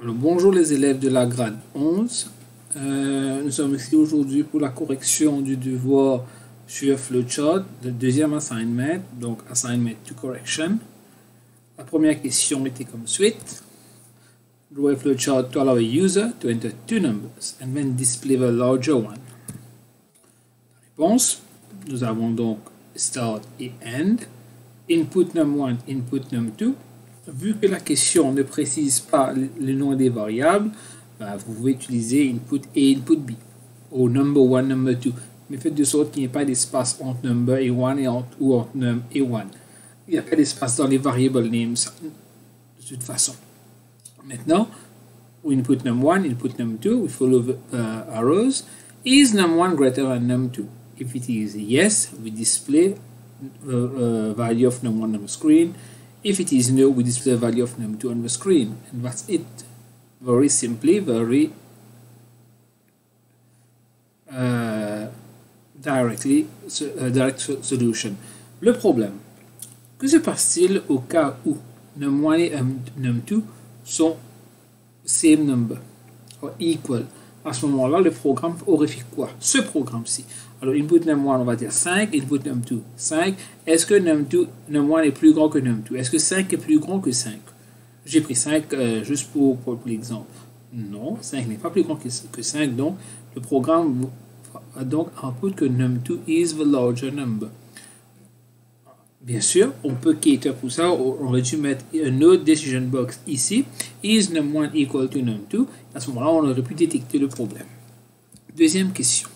Alors, bonjour les élèves de la grade 11. Nous sommes ici aujourd'hui pour la correction du devoir sur flowchart, le deuxième assignment, donc assignment to correction. La première question était comme suite. Draw a flowchart to allow a user to enter two numbers and then display the larger one. Réponse, nous avons donc start et end, input num1, input num2. Vu que la question ne précise pas le nom des variables, vous pouvez utiliser input A et input B, ou number 1, number 2. Mais faites de sorte qu'il n'y ait pas d'espace entre number et 1 ou entre num et 1. Il n'y a pas d'espace dans les variable names de toute façon. Maintenant, input num1, input num2, we follow the arrows. Is num1 greater than num2? If it is yes, we display the value of num1 on the screen. If it is no, we display the value of num2 on the screen. And that's it. Very simply, very direct solution. Le problème, que se passe-t-il au cas où num1 et num2 sont same number, or equal? À ce moment-là, le programme aurait fait quoi? Ce programme-ci. Alors, input num1, on va dire 5, input num2, 5. Est-ce que num1 est plus grand que num2? Est-ce que 5 est plus grand que 5? J'ai pris 5 juste pour l'exemple. Non, 5 n'est pas plus grand que 5, donc le programme va donc input que num2 is the larger number. Bien sûr, on peut cater pour ça, on aurait dû mettre un autre decision box ici. Is num1 equal to num2? À ce moment-là, on aurait pu détecter le problème. Deuxième question.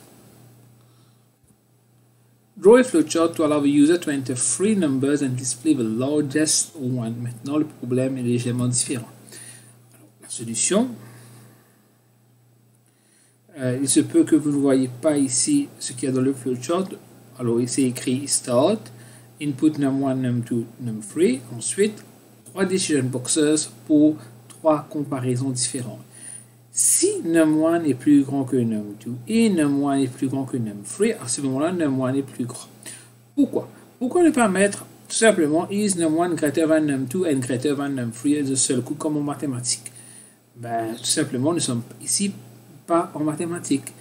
Draw a flowchart to allow the user to enter three numbers and display the largest one. Maintenant, le problème est légèrement différent. Alors, la solution, il se peut que vous ne voyez pas ici ce qu'il y a dans le flowchart. Alors, ici écrit start, input num1, num2, num3. Ensuite, 3 decision boxes pour 3 comparaisons différentes. Si num1 est plus grand que num2 et num1 est plus grand que num3, à ce moment-là, num1 est plus grand. Pourquoi? Pourquoi ne pas mettre tout simplement is num1 greater than num2 and greater than num3 de seul coup comme en mathématiques? Tout simplement, nous ne sommes ici pas en mathématiques.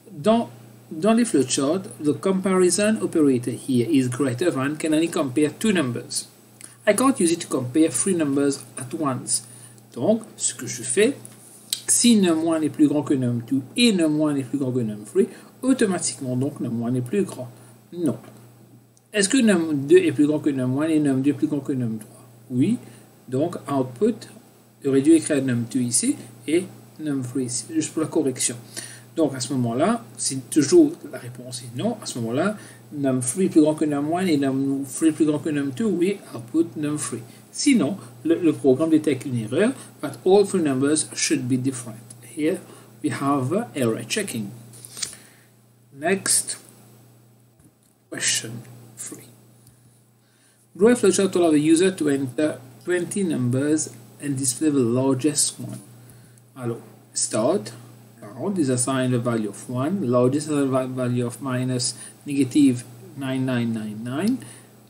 Dans les flowcharts, the comparison operator here is greater than can only compare two numbers. I can't use it to compare three numbers at once. Donc, ce que je fais, si num1 est plus grand que num2 et num1 est plus grand que num3, automatiquement donc num1 est plus grand. Non. Est-ce que num2 est plus grand que num1 et num2 est plus grand que num3? Oui. Donc output, j'aurais dû écrire num2 ici et num3 ici, juste pour la correction. Donc à ce moment-là, si toujours la réponse est non, à ce moment-là, num3 est plus grand que num1 et num3 est plus grand que num2, oui, output num3. Sinon, le programme détecte une erreur, but all three numbers should be different. Here we have error checking. Next question 3. Draw a flowchart to allow the user to enter 20 numbers and display the largest one. Alors, start, count is assigned a value of 1, largest is a value of minus negative 9999.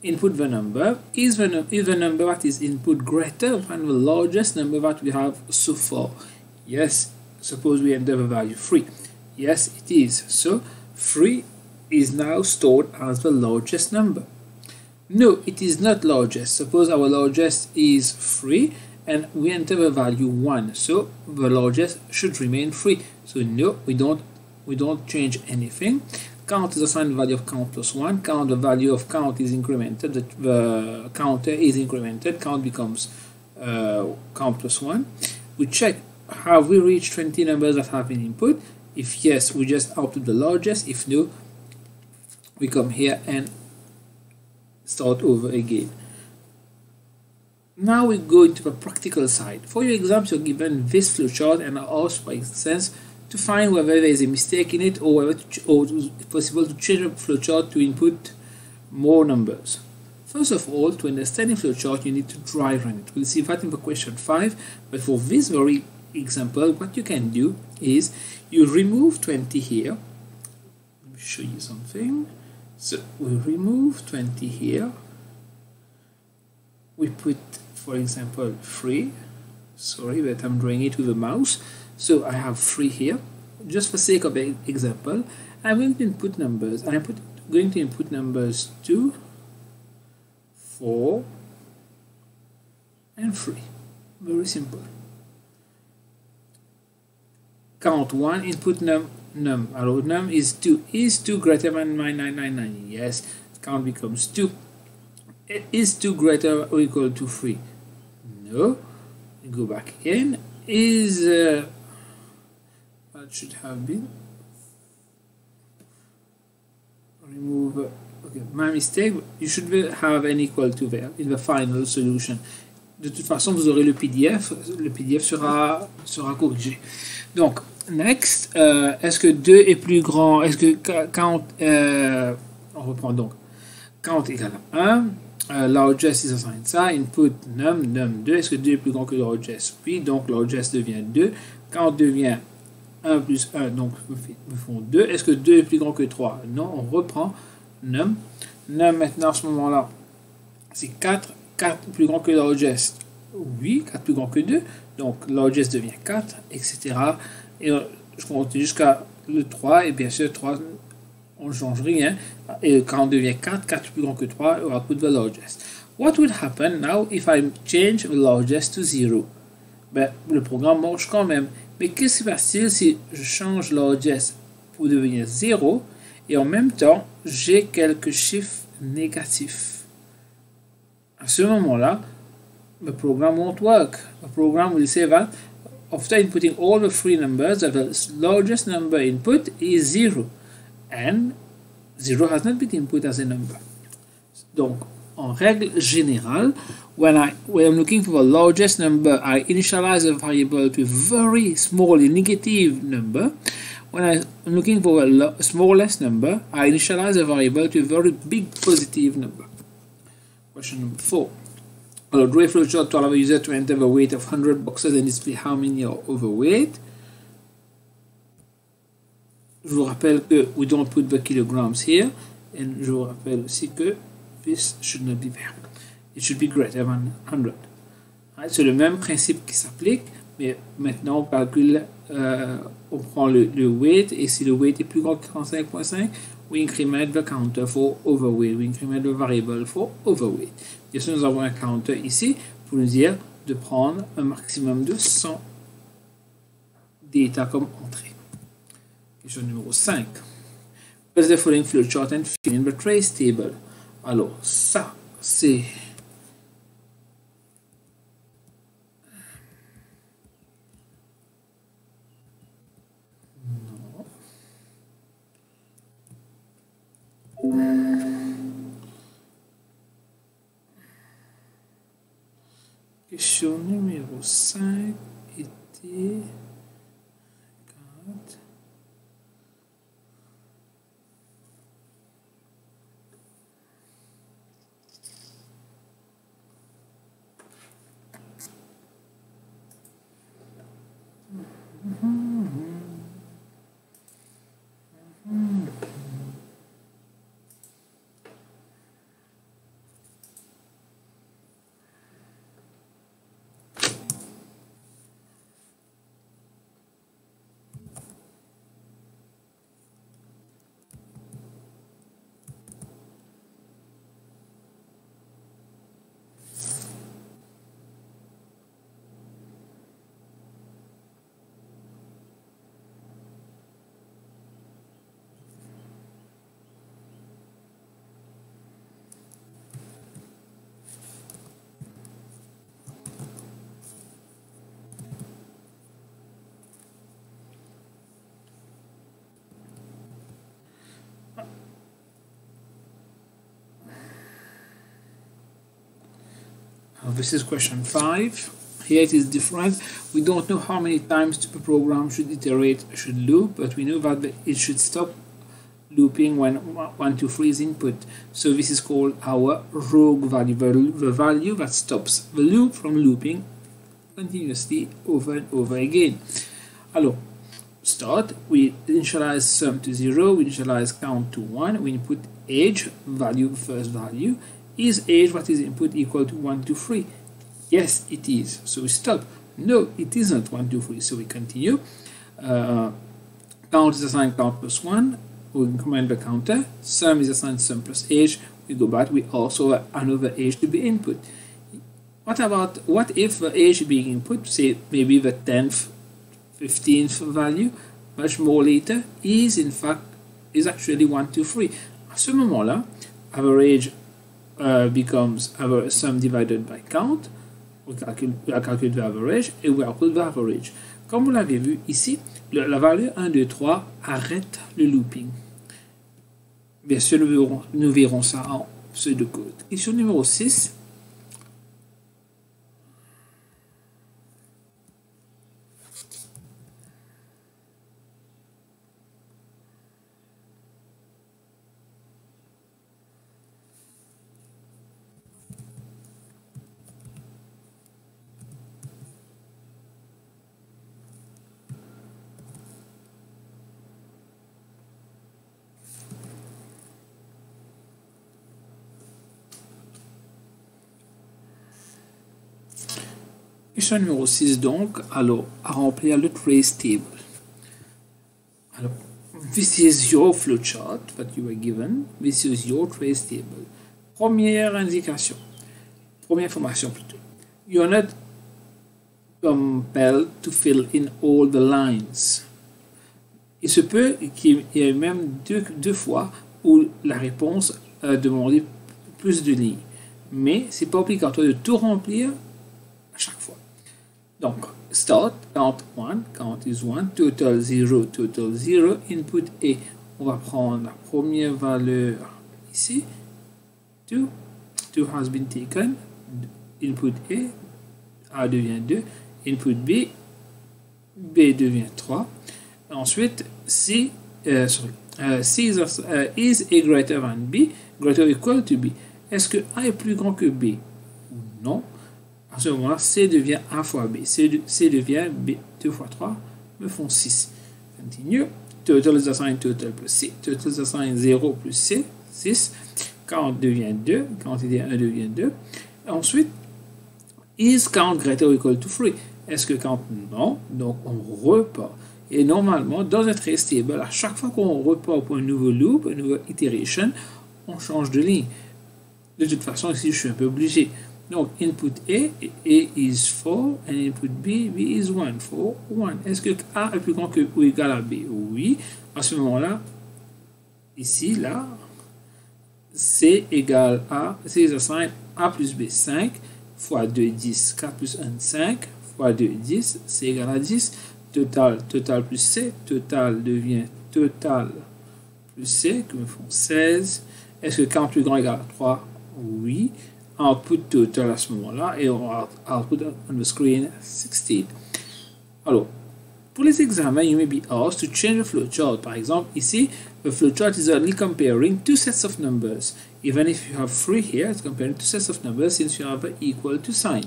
Input the number. Is the number that is input greater than the largest number that we have so far? Yes. Suppose we enter the value 3. Yes, it is. So 3 is now stored as the largest number. No, it is not largest. Suppose our largest is 3 and we enter the value 1. So the largest should remain 3. So no, we don't change anything. Count is assigned the value of count plus 1. Count, the value of count is incremented. The counter is incremented. Count becomes count plus 1. We check, have we reached 20 numbers that have been input? If yes, we just output the largest. If no, we come here and start over again. Now we go into the practical side. For your exams, you're given this flowchart and are asked, for instance, to find whether there is a mistake in it or whether it's possible to change the flowchart to input more numbers. First of all, to understand a flowchart, you need to dry run it. We'll see that in the question 5, but for this very example, what you can do is you remove 20 here. Let me show you something. So we remove 20 here. We put, for example, 3. sorry, but I'm drawing it with a mouse. So I have 3 here. Just for sake of example, I'm going to input numbers. I'm going to input numbers 2, 4, and 3. Very simple. Count 1, input num. Alors num is 2. Is 2 greater than my 999? Yes. Count becomes 2. Is 2 greater or equal to 3? No. Go back again. Is what should have been? Remove. Okay, my mistake. You should have an equal to there in the final solution. De toute façon, vous aurez le PDF. Le PDF sera corrigé. Donc, next, est-ce que 2 est plus grand? Est-ce que count, on reprend donc, count égale à 1, largest is assigned ça, input num 2, est-ce que 2 est plus grand que largest? Oui, donc largest devient 2, count devient 1 plus 1, donc me font 2, est-ce que 2 est plus grand que 3? Non, on reprend num maintenant à ce moment-là, c'est 4 plus grand que largest. Oui, 4 plus grand que 2, donc largest devient 4, etc. Et je continue jusqu'à le 3, et bien sûr 3, on ne change rien, et quand on devient 4 plus grand que 3, on va put the largest. What would happen now if I change the largest to 0? Ben, le programme marche quand même, mais qu'est-ce qui se passe-t-il si je change largest pour devenir 0, et en même temps, j'ai quelques chiffres négatifs? À ce moment-là, the program won't work. The program will say that after inputting all the 3 numbers, the largest number input is 0, and 0 has not been input as a number. Donc, en règle générale, when I'm looking for the largest number, I initialize a variable to a very small negative number. When I'm looking for the smallest number, I initialize a variable to a very big positive number. Question number 4. Alors, draw a flowchart to allow the user to enter the weight of 100 boxes and display how many are overweight. Je vous rappelle que we don't put the kilograms here, and je vous rappelle aussi que this should not be there. It should be greater than 100. Right? C'est le même principe qui s'applique, mais maintenant on calcule, on prend le weight, et si le weight est plus grand que 45.5, we increment the counter for overweight, we increment the variable for overweight. Bien sûr, nous avons un counter ici pour nous dire de prendre un maximum de 100 data comme entrée. Question numéro 5. Press the following flowchart and fill in the trace table. Alors, ça, c'est... Question numéro 5 était 4. This is question 5. Here it is different. We don't know how many times the program should loop, but we know that it should stop looping when 1, 2, 3 is input. So this is called our rogue value, the value that stops the loop from looping continuously over and over again. Alors, start, we initialize sum to 0, we initialize count to 1, we input age, value, first value. Is age what is input equal to 1, 2, 3? Yes, it is. So we stop. No, it isn't 1, 2, 3. So we continue. Count is assigned count plus 1. We increment the counter. Sum is assigned sum plus age. We go back. We also have another age to be input. What if the age being input, say maybe the 10th, 15th value, much more later, is actually 1, 2, 3. À ce moment-là, average becomes our sum divided by count. On calcule l'average et on calcule l'average. Comme vous l'avez vu ici, la valeur 1, 2, 3 arrête le looping. Bien sûr, nous verrons ça en pseudocode. Question numéro 6. Question numéro 6 donc, alors, à remplir le trace table. Alors, this is your flowchart that you were given. This is your trace table. Première indication, première information plutôt. You're not compelled to fill in all the lines. Il se peut qu'il y ait même deux fois où la réponse a demandé plus de lignes. Mais c'est pas obligatoire de tout remplir à chaque fois. Donc, start, count 1, count is 1, total 0, input A. On va prendre la première valeur ici. 2 has been taken. Input A devient 2. Input B devient 3. Ensuite, C is A greater than B, greater or equal to B. Est-ce que A est plus grand que B? Non. À ce moment-là, C devient A fois B. C devient B. 2 fois 3 me font 6. Continue. Total is assigned total plus C. Total is assigned 0 plus C. 6. Count devient 2. Count est 1 devient 2. Ensuite, is count greater or equal to 3? Est-ce que count? Non. Donc, on repart. Et normalement, dans un trace table, à chaque fois qu'on repart pour un nouveau loop, une nouvelle iteration, on change de ligne. De toute façon, ici, je suis un peu obligé. Donc, input A is 4, and input B is 1, 4, 1. Est-ce que A est plus grand que ou égal à B? Oui. À ce moment-là, ici, là, C égale A, C is assigned A plus B, 5, fois 2, 10, 4 plus 1, 5, fois 2, 10, C égale à 10, total plus C, total devient total plus C, qui me font 16. Est-ce que 40 plus grand égale à 3? Oui. Output total à ce moment-là, et on va output on the screen 16. Alors, pour les examens, you may be asked to change the flowchart. Par exemple, ici, the flowchart is only comparing two sets of numbers. Even if you have 3 here, it's comparing two sets of numbers since you have an equal to sign.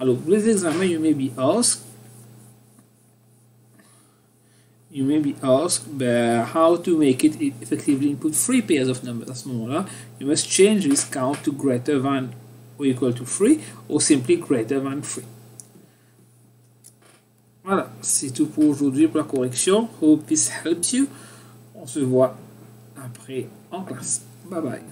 Alors, pour les examens, you may be asked how to make it effectively input 3 pairs of numbers. À ce moment-là, you must change this count to greater than or equal to 3 or simply greater than 3. Voilà, c'est tout pour aujourd'hui pour la correction. Hope this helps you. On se voit après en classe. Bye bye.